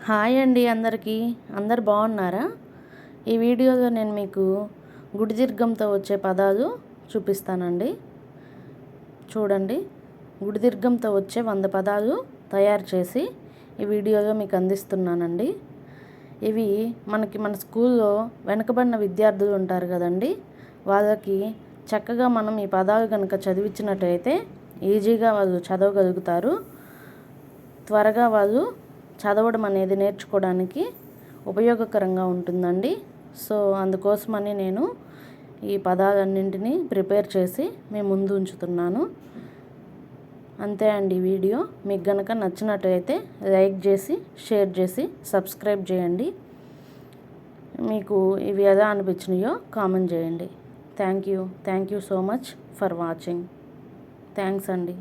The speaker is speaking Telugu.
హాయ్ అండి అందరికీ. అందరు బాగున్నారా? ఈ వీడియోలో నేను మీకు గుడి దీర్ఘంతో వచ్చే పదాలు చూపిస్తానండి. చూడండి, గుడి దీర్ఘంతో వచ్చే 100 పదాలు తయారు చేసి ఈ వీడియోలో మీకు అందిస్తున్నానండి. ఇవి మన స్కూల్లో వెనకబడిన విద్యార్థులు ఉంటారు కదండి, వాళ్ళకి చక్కగా మనం ఈ పదాలు కనుక చదివించినట్టయితే ఈజీగా వాళ్ళు చదవగలుగుతారు. త్వరగా వాళ్ళు చదవడం అనేది నేర్చుకోవడానికి ఉపయోగకరంగా ఉంటుందండి. సో అందుకోసమని నేను ఈ పదాలన్నింటినీ ప్రిపేర్ చేసి మీ ముందు ఉంచుతున్నాను. అంతే అండి. వీడియో మీకు గనక నచ్చినట్టయితే లైక్ చేసి, షేర్ చేసి, సబ్స్క్రైబ్ చేయండి. మీకు ఇవి ఎలా అనిపించినాయో కామెంట్ చేయండి. Thank you so much for watching. Thanks అండి.